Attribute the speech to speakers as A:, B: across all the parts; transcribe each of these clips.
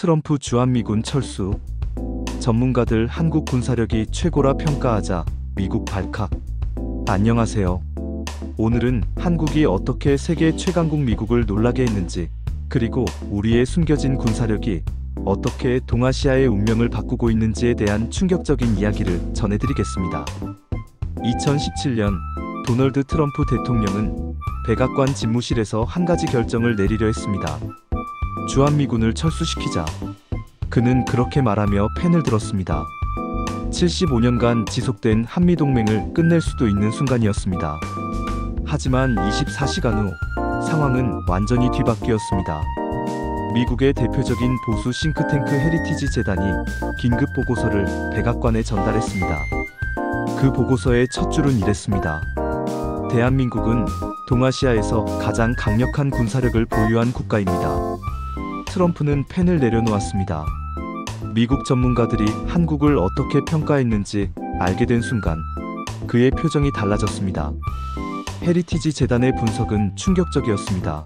A: 트럼프 주한미군 철수. 전문가들 한국 군사력이 최고라 평가하자 미국 발칵. 안녕하세요. 오늘은 한국이 어떻게 세계 최강국 미국을 놀라게 했는지, 그리고 우리의 숨겨진 군사력이 어떻게 동아시아의 운명을 바꾸고 있는지에 대한 충격적인 이야기를 전해드리겠습니다. 2017년 도널드 트럼프 대통령은 백악관 집무실에서 한 가지 결정을 내리려 했습니다. 주한미군을 철수시키자. 그는 그렇게 말하며 펜을 들었습니다. 75년간 지속된 한미동맹을 끝낼 수도 있는 순간이었습니다. 하지만 24시간 후 상황은 완전히 뒤바뀌었습니다. 미국의 대표적인 보수 싱크탱크 헤리티지 재단이 긴급 보고서를 백악관에 전달했습니다. 그 보고서의 첫 줄은 이랬습니다. 대한민국은 동아시아에서 가장 강력한 군사력을 보유한 국가입니다. 트럼프는 펜을 내려놓았습니다. 미국 전문가들이 한국을 어떻게 평가했는지 알게 된 순간 그의 표정이 달라졌습니다. 헤리티지 재단의 분석은 충격적이었습니다.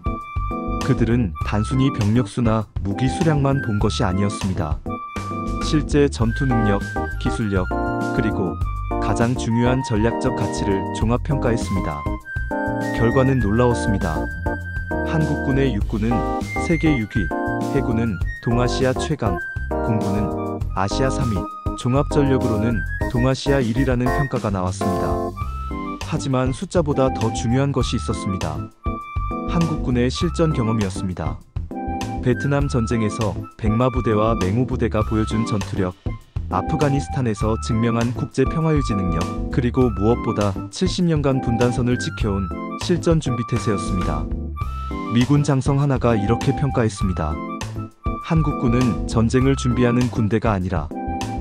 A: 그들은 단순히 병력수나 무기 수량만 본 것이 아니었습니다. 실제 전투 능력, 기술력, 그리고 가장 중요한 전략적 가치를 종합평가했습니다. 결과는 놀라웠습니다. 한국군의 육군은 세계 6위, 해군은 동아시아 최강, 공군은 아시아 3위, 종합전력으로는 동아시아 1위라는 평가가 나왔습니다. 하지만 숫자보다 더 중요한 것이 있었습니다. 한국군의 실전 경험이었습니다. 베트남 전쟁에서 백마부대와 맹호부대가 보여준 전투력, 아프가니스탄에서 증명한 국제 평화유지 능력, 그리고 무엇보다 70년간 분단선을 지켜온 실전 준비태세였습니다. 미군 장성 하나가 이렇게 평가했습니다. 한국군은 전쟁을 준비하는 군대가 아니라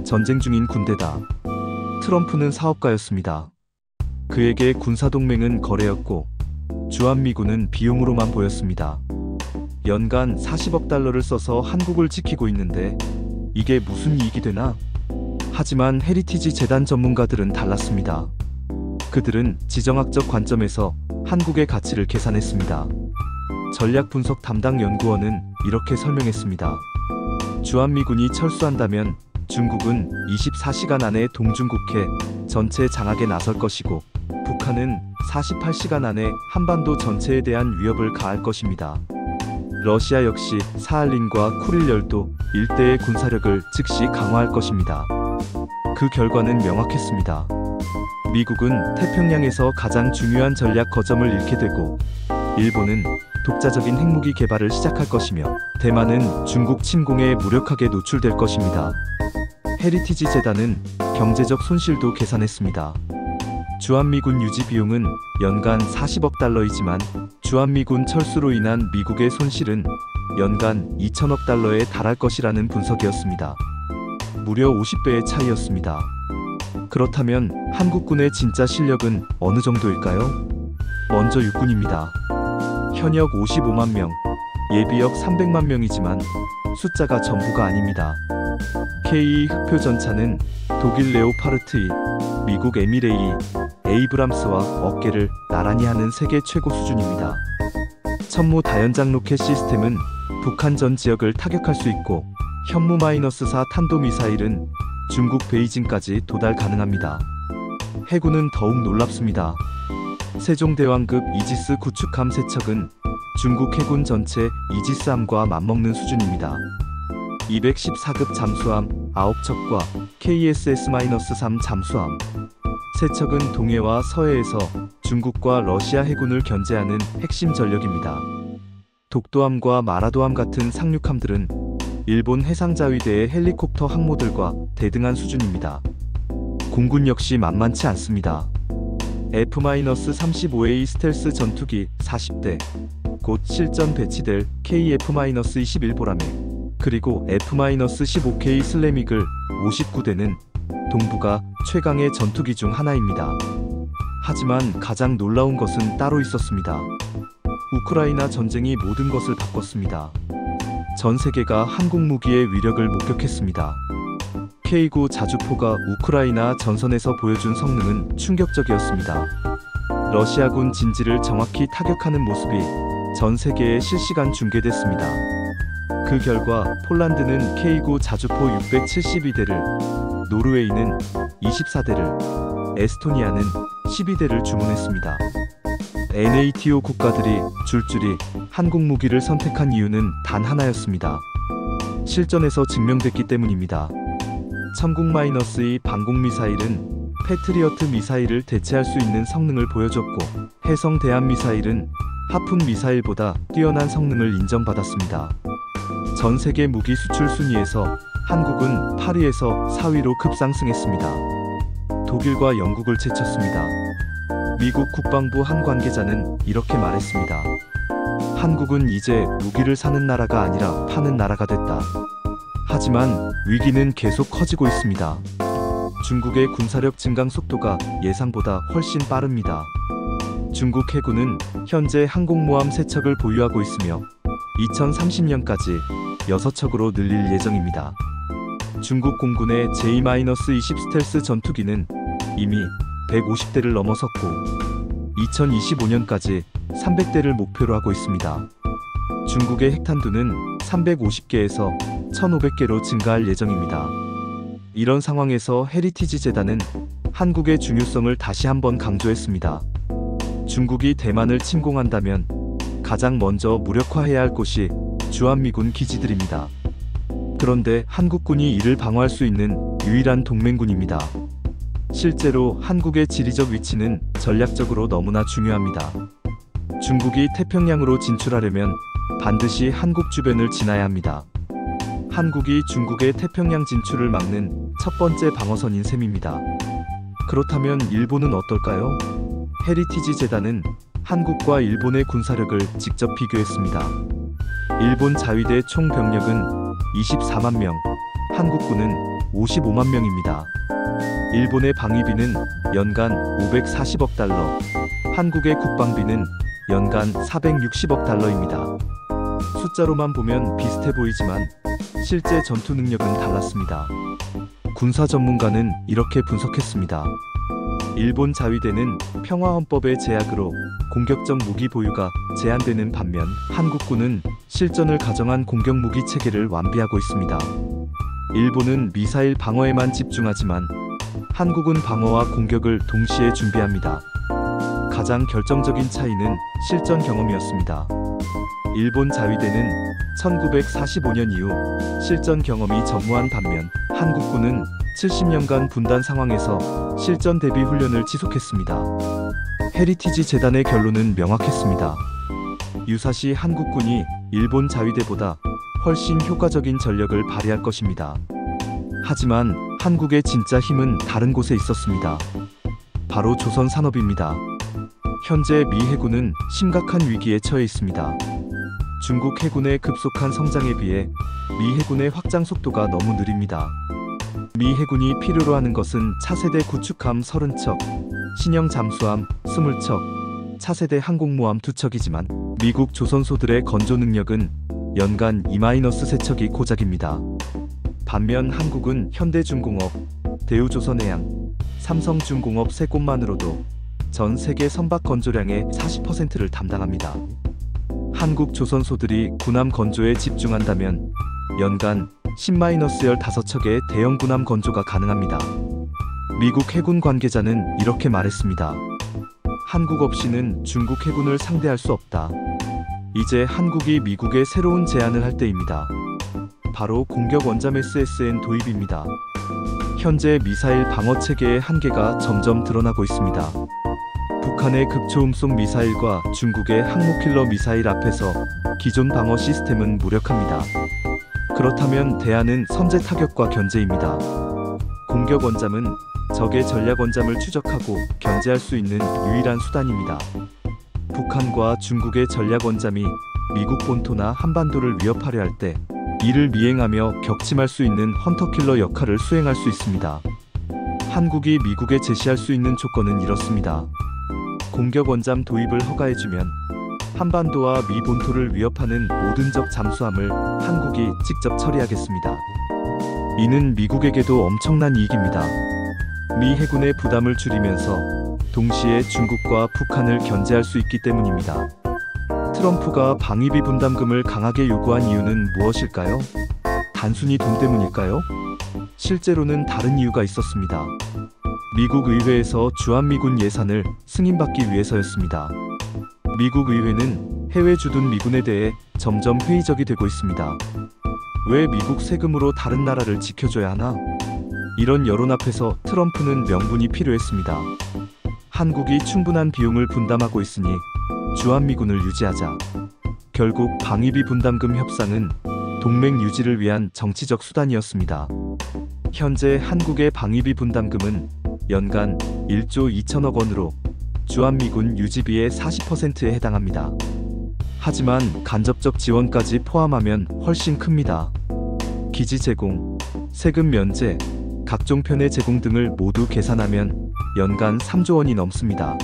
A: 전쟁 중인 군대다. 트럼프는 사업가였습니다. 그에게 군사동맹은 거래였고 주한미군은 비용으로만 보였습니다. 연간 40억 달러를 써서 한국을 지키고 있는데 이게 무슨 이익이 되나? 하지만 헤리티지 재단 전문가들은 달랐습니다. 그들은 지정학적 관점에서 한국의 가치를 계산했습니다. 전략 분석 담당 연구원은 이렇게 설명했습니다. 주한미군이 철수한다면 중국은 24시간 안에 동중국해 전체 장악에 나설 것이고 북한은 48시간 안에 한반도 전체에 대한 위협을 가할 것입니다. 러시아 역시 사할린과 쿠릴 열도 일대의 군사력을 즉시 강화할 것입니다. 그 결과는 명확했습니다. 미국은 태평양에서 가장 중요한 전략 거점을 잃게 되고 일본은 독자적인 핵무기 개발을 시작할 것이며 대만은 중국 침공에 무력하게 노출될 것입니다. 헤리티지 재단은 경제적 손실도 계산했습니다. 주한미군 유지 비용은 연간 40억 달러이지만 주한미군 철수로 인한 미국의 손실은 연간 2천억 달러에 달할 것이라는 분석이었습니다. 무려 50배의 차이였습니다. 그렇다면 한국군의 진짜 실력은 어느 정도일까요? 먼저 육군입니다. 현역 55만 명, 예비역 300만 명이지만 숫자가 전부가 아닙니다. K2 흑표 전차는 독일 레오파르트 2, 미국 에미레이, 에이브람스와 어깨를 나란히 하는 세계 최고 수준입니다. 천무 다연장 로켓 시스템은 북한 전 지역을 타격할 수 있고 현무-4 탄도미사일은 중국 베이징까지 도달 가능합니다. 해군은 더욱 놀랍습니다. 세종대왕급 이지스 구축함 3척은 중국 해군 전체 이지스함과 맞먹는 수준입니다. 214급 잠수함 9척과 KSS-3 잠수함 3척은 동해와 서해에서 중국과 러시아 해군을 견제하는 핵심 전력입니다. 독도함과 마라도함 같은 상륙함들은 일본 해상자위대의 헬리콥터 항모들과 대등한 수준입니다. 공군 역시 만만치 않습니다. F-35A 스텔스 전투기 40대, 곧 실전 배치될 KF-21보라매, 그리고 F-15K 슬래미글 59대는 동북아 최강의 전투기 중 하나입니다. 하지만 가장 놀라운 것은 따로 있었습니다. 우크라이나 전쟁이 모든 것을 바꿨습니다. 전 세계가 한국 무기의 위력을 목격했습니다. K9 자주포가 우크라이나 전선에서 보여준 성능은 충격적이었습니다. 러시아군 진지를 정확히 타격하는 모습이 전 세계에 실시간 중계됐습니다. 그 결과 폴란드는 K9 자주포 672대를, 노르웨이는 24대를, 에스토니아는 12대를 주문했습니다. NATO 국가들이 줄줄이 한국 무기를 선택한 이유는 단 하나였습니다. 실전에서 증명됐기 때문입니다. 천국-2 방공미사일은 패트리어트 미사일을 대체할 수 있는 성능을 보여줬고, 해성 대함 미사일은 하푼 미사일보다 뛰어난 성능을 인정받았습니다. 전 세계 무기 수출 순위에서 한국은 8위에서 4위로 급상승했습니다. 독일과 영국을 제쳤습니다. 미국 국방부 한 관계자는 이렇게 말했습니다. 한국은 이제 무기를 사는 나라가 아니라 파는 나라가 됐다. 하지만 위기는 계속 커지고 있습니다. 중국의 군사력 증강 속도가 예상보다 훨씬 빠릅니다. 중국 해군은 현재 항공모함 3척을 보유하고 있으며 2030년까지 6척으로 늘릴 예정입니다. 중국 공군의 J-20 스텔스 전투기는 이미 150대를 넘어섰고 2025년까지 300대를 목표로 하고 있습니다. 중국의 핵탄두는 350개에서 1,500개로 증가할 예정입니다. 이런 상황에서 헤리티지 재단은 한국의 중요성을 다시 한번 강조했습니다. 중국이 대만을 침공한다면 가장 먼저 무력화해야 할 곳이 주한미군 기지들입니다. 그런데 한국군이 이를 방어할 수 있는 유일한 동맹군입니다. 실제로 한국의 지리적 위치는 전략적으로 너무나 중요합니다. 중국이 태평양으로 진출하려면 반드시 한국 주변을 지나야 합니다. 한국이 중국의 태평양 진출을 막는 첫 번째 방어선인 셈입니다. 그렇다면 일본은 어떨까요? 헤리티지 재단은 한국과 일본의 군사력을 직접 비교했습니다. 일본 자위대 총 병력은 24만 명, 한국군은 55만 명입니다. 일본의 방위비는 연간 540억 달러, 한국의 국방비는 연간 460억 달러입니다. 숫자로만 보면 비슷해 보이지만 실제 전투 능력은 달랐습니다. 군사 전문가는 이렇게 분석했습니다. 일본 자위대는 평화헌법의 제약으로 공격적 무기 보유가 제한되는 반면 한국군은 실전을 가정한 공격 무기 체계를 완비하고 있습니다. 일본은 미사일 방어에만 집중하지만 한국은 방어와 공격을 동시에 준비합니다. 가장 결정적인 차이는 실전 경험이었습니다. 일본 자위대는 1945년 이후 실전 경험이 전무한 반면 한국군은 70년간 분단 상황에서 실전 대비 훈련을 지속했습니다. 헤리티지 재단의 결론은 명확했습니다. 유사시 한국군이 일본 자위대보다 훨씬 효과적인 전력을 발휘할 것입니다. 하지만 한국의 진짜 힘은 다른 곳에 있었습니다. 바로 조선 산업입니다. 현재 미 해군은 심각한 위기에 처해 있습니다. 중국 해군의 급속한 성장에 비해 미 해군의 확장 속도가 너무 느립니다. 미 해군이 필요로 하는 것은 차세대 구축함 30척, 신형 잠수함 20척, 차세대 항공모함 2척이지만 미국 조선소들의 건조 능력은 연간 2-3척이 고작입니다. 반면 한국은 현대중공업, 대우조선해양, 삼성중공업 3곳만으로도 전 세계 선박 건조량의 40%를 담당합니다. 한국 조선소들이 군함 건조에 집중한다면 연간 10-15척의 대형 군함 건조가 가능합니다. 미국 해군 관계자는 이렇게 말했습니다. 한국 없이는 중국 해군을 상대할 수 없다. 이제 한국이 미국에 새로운 제안을 할 때입니다. 바로 공격 원잠 SSN 도입입니다. 현재 미사일 방어 체계의 한계가 점점 드러나고 있습니다. 북한의 극초음속 미사일과 중국의 항모킬러 미사일 앞에서 기존 방어 시스템은 무력합니다. 그렇다면 대안은 선제 타격과 견제입니다. 공격 원잠은 적의 전략 원잠을 추적하고 견제할 수 있는 유일한 수단입니다. 북한과 중국의 전략 원잠이 미국 본토나 한반도를 위협하려 할 때 이를 미행하며 격침할 수 있는 헌터킬러 역할을 수행할 수 있습니다. 한국이 미국에 제시할 수 있는 조건은 이렇습니다. 공격 원잠 도입을 허가해주면 한반도와 미 본토를 위협하는 모든 적 잠수함을 한국이 직접 처리하겠습니다. 이는 미국에게도 엄청난 이익입니다. 미 해군의 부담을 줄이면서 동시에 중국과 북한을 견제할 수 있기 때문입니다. 트럼프가 방위비 분담금을 강하게 요구한 이유는 무엇일까요? 단순히 돈 때문일까요? 실제로는 다른 이유가 있었습니다. 미국 의회에서 주한미군 예산을 승인받기 위해서였습니다. 미국 의회는 해외 주둔 미군에 대해 점점 회의적이 되고 있습니다. 왜 미국 세금으로 다른 나라를 지켜줘야 하나? 이런 여론 앞에서 트럼프는 명분이 필요했습니다. 한국이 충분한 비용을 분담하고 있으니 주한미군을 유지하자. 결국 방위비 분담금 협상은 동맹 유지를 위한 정치적 수단이었습니다. 현재 한국의 방위비 분담금은 연간 1조 2천억 원으로 주한미군 유지비의 40%에 해당합니다. 하지만 간접적 지원까지 포함하면 훨씬 큽니다. 기지 제공, 세금 면제, 각종 편의 제공 등을 모두 계산하면 연간 3조 원이 넘습니다.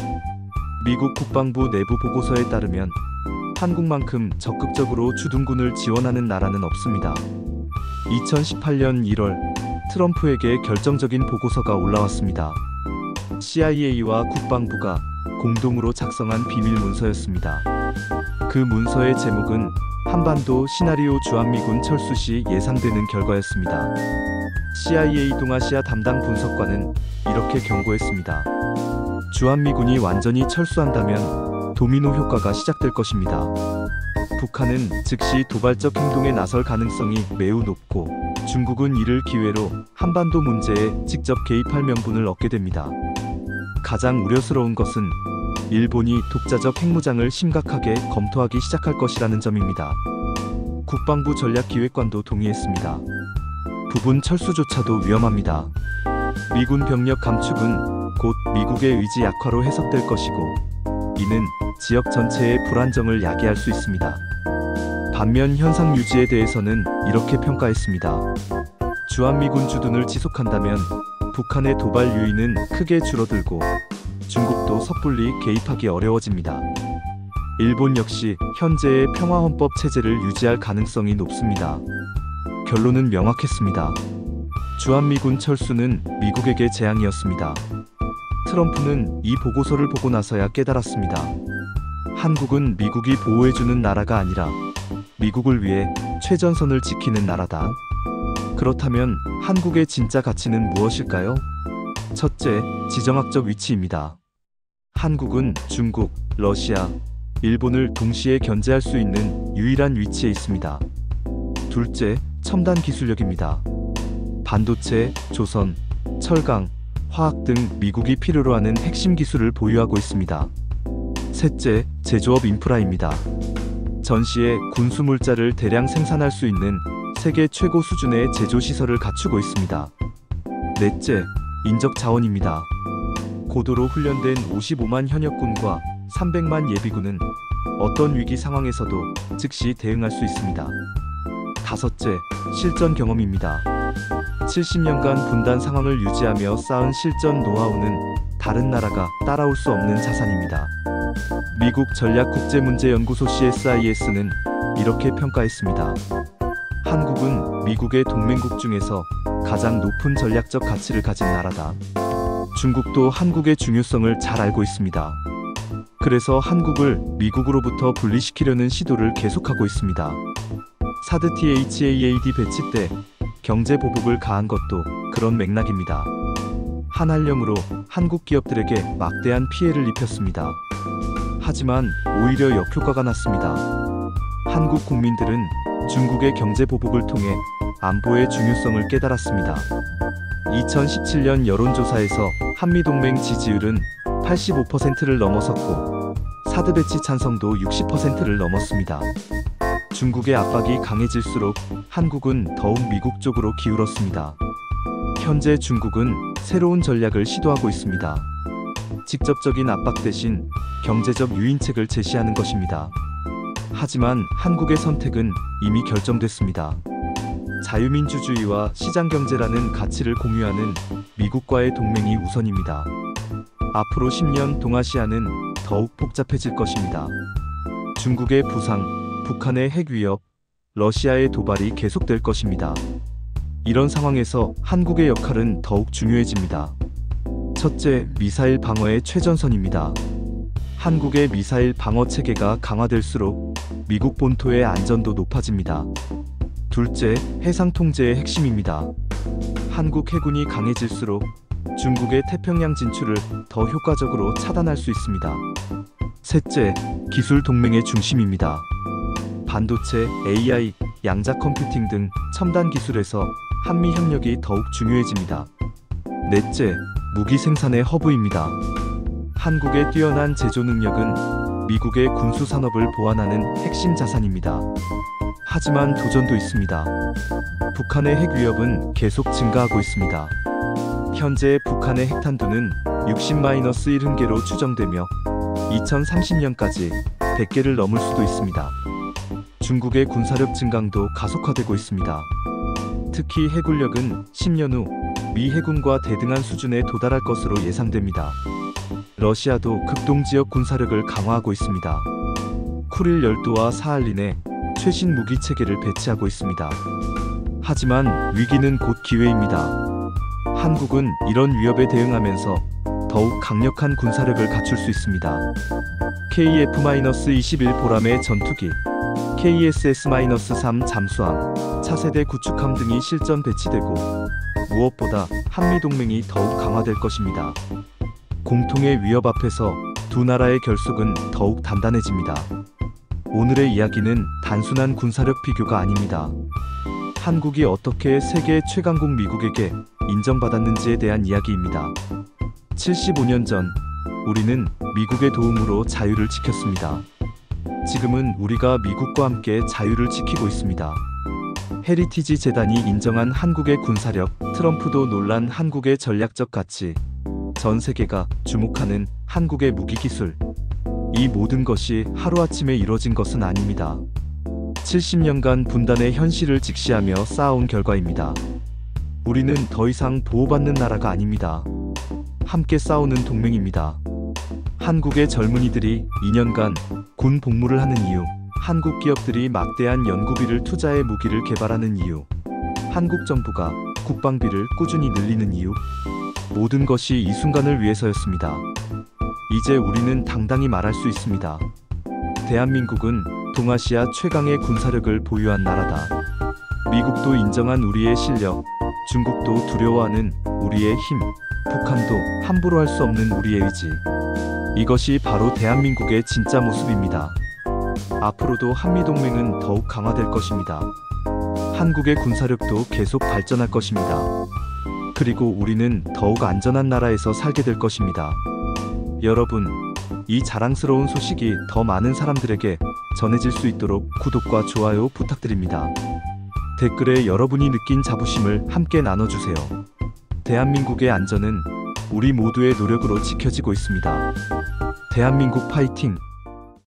A: 미국 국방부 내부 보고서에 따르면 한국만큼 적극적으로 주둔군을 지원하는 나라는 없습니다. 2018년 1월 트럼프에게 결정적인 보고서가 올라왔습니다. CIA와 국방부가 공동으로 작성한 비밀 문서였습니다. 그 문서의 제목은 한반도 시나리오 주한미군 철수 시 예상되는 결과였습니다. CIA 동아시아 담당 분석관은 이렇게 경고했습니다. 주한미군이 완전히 철수한다면 도미노 효과가 시작될 것입니다. 북한은 즉시 도발적 행동에 나설 가능성이 매우 높고 중국은 이를 기회로 한반도 문제에 직접 개입할 명분을 얻게 됩니다. 가장 우려스러운 것은 일본이 독자적 핵무장을 심각하게 검토하기 시작할 것이라는 점입니다. 국방부 전략기획관도 동의했습니다. 부분 철수조차도 위험합니다. 미군 병력 감축은 곧 미국의 의지 약화로 해석될 것이고 이는 지역 전체의 불안정을 야기할 수 있습니다. 반면 현상 유지에 대해서는 이렇게 평가했습니다. 주한미군 주둔을 지속한다면 북한의 도발 유인은 크게 줄어들고 중국도 섣불리 개입하기 어려워집니다. 일본 역시 현재의 평화헌법 체제를 유지할 가능성이 높습니다. 결론은 명확했습니다. 주한미군 철수는 미국에게 재앙이었습니다. 트럼프는 이 보고서를 보고 나서야 깨달았습니다. 한국은 미국이 보호해주는 나라가 아니라 미국을 위해 최전선을 지키는 나라다. 그렇다면 한국의 진짜 가치는 무엇일까요? 첫째, 지정학적 위치입니다. 한국은 중국, 러시아, 일본을 동시에 견제할 수 있는 유일한 위치에 있습니다. 둘째, 첨단 기술력입니다. 반도체, 조선, 철강, 화학 등 미국이 필요로 하는 핵심 기술을 보유하고 있습니다. 셋째, 제조업 인프라입니다. 전시에 군수물자를 대량 생산할 수 있는 세계 최고 수준의 제조시설을 갖추고 있습니다. 넷째, 인적 자원입니다. 고도로 훈련된 55만 현역군과 300만 예비군은 어떤 위기 상황에서도 즉시 대응할 수 있습니다. 다섯째, 실전 경험입니다. 70년간 분단 상황을 유지하며 쌓은 실전 노하우는 다른 나라가 따라올 수 없는 자산입니다. 미국 전략국제문제연구소 CSIS는 이렇게 평가했습니다. 한국은 미국의 동맹국 중에서 가장 높은 전략적 가치를 가진 나라다. 중국도 한국의 중요성을 잘 알고 있습니다. 그래서 한국을 미국으로부터 분리시키려는 시도를 계속하고 있습니다. 사드 THAAD 배치 때 경제 보복을 가한 것도 그런 맥락입니다. 한한령으로 한국 기업들에게 막대한 피해를 입혔습니다. 하지만 오히려 역효과가 났습니다. 한국 국민들은 중국의 경제 보복을 통해 안보의 중요성을 깨달았습니다. 2017년 여론조사에서 한미동맹 지지율은 85%를 넘어섰고 사드 배치 찬성도 60%를 넘었습니다. 중국의 압박이 강해질수록 한국은 더욱 미국 쪽으로 기울었습니다. 현재 중국은 새로운 전략을 시도하고 있습니다. 직접적인 압박 대신 경제적 유인책을 제시하는 것입니다. 하지만 한국의 선택은 이미 결정됐습니다. 자유민주주의와 시장경제라는 가치를 공유하는 미국과의 동맹이 우선입니다. 앞으로 10년 동아시아는 더욱 복잡해질 것입니다. 중국의 부상, 북한의 핵 위협, 러시아의 도발이 계속될 것입니다. 이런 상황에서 한국의 역할은 더욱 중요해집니다. 첫째, 미사일 방어의 최전선입니다. 한국의 미사일 방어 체계가 강화될수록 미국 본토의 안전도 높아집니다. 둘째, 해상 통제의 핵심입니다. 한국 해군이 강해질수록 중국의 태평양 진출을 더 효과적으로 차단할 수 있습니다. 셋째, 기술 동맹의 중심입니다. 반도체, AI, 양자 컴퓨팅 등 첨단 기술에서 한미 협력이 더욱 중요해집니다. 넷째, 무기 생산의 허브입니다. 한국의 뛰어난 제조 능력은 미국의 군수 산업을 보완하는 핵심 자산입니다. 하지만 도전도 있습니다. 북한의 핵 위협은 계속 증가하고 있습니다. 현재 북한의 핵탄두는 60-1흔계로 추정되며 2030년까지 100개를 넘을 수도 있습니다. 중국의 군사력 증강도 가속화되고 있습니다. 특히 해군력은 10년 후 미 해군과 대등한 수준에 도달할 것으로 예상됩니다. 러시아도 극동지역 군사력을 강화하고 있습니다. 쿠릴 열도와 사할린에 최신 무기 체계를 배치하고 있습니다. 하지만 위기는 곧 기회입니다. 한국은 이런 위협에 대응하면서 더욱 강력한 군사력을 갖출 수 있습니다. KF-21 보람의 전투기, KSS-3 잠수함, 차세대 구축함 등이 실전 배치되고 무엇보다 한미동맹이 더욱 강화될 것입니다. 공통의 위협 앞에서 두 나라의 결속은 더욱 단단해집니다. 오늘의 이야기는 단순한 군사력 비교가 아닙니다. 한국이 어떻게 세계 최강국 미국에게 인정받았는지에 대한 이야기입니다. 75년 전 우리는 미국의 도움으로 자유를 지켰습니다. 지금은 우리가 미국과 함께 자유를 지키고 있습니다. 헤리티지 재단이 인정한 한국의 군사력, 트럼프도 놀란 한국의 전략적 가치, 전 세계가 주목하는 한국의 무기기술. 이 모든 것이 하루아침에 이뤄진 것은 아닙니다. 70년간 분단의 현실을 직시하며 쌓아온 결과입니다. 우리는 더 이상 보호받는 나라가 아닙니다. 함께 싸우는 동맹입니다. 한국의 젊은이들이 2년간 군 복무를 하는 이유, 한국 기업들이 막대한 연구비를 투자해 무기를 개발하는 이유, 한국 정부가 국방비를 꾸준히 늘리는 이유, 모든 것이 이 순간을 위해서였습니다. 이제 우리는 당당히 말할 수 있습니다. 대한민국은 동아시아 최강의 군사력을 보유한 나라다. 미국도 인정한 우리의 실력, 중국도 두려워하는 우리의 힘, 북한도 함부로 할 수 없는 우리의 의지. 이것이 바로 대한민국의 진짜 모습입니다. 앞으로도 한미동맹은 더욱 강화될 것입니다. 한국의 군사력도 계속 발전할 것입니다. 그리고 우리는 더욱 안전한 나라에서 살게 될 것입니다. 여러분, 이 자랑스러운 소식이 더 많은 사람들에게 전해질 수 있도록 구독과 좋아요 부탁드립니다. 댓글에 여러분이 느낀 자부심을 함께 나눠주세요. 대한민국의 안전은 우리 모두의 노력으로 지켜지고 있습니다. 대한민국 파이팅!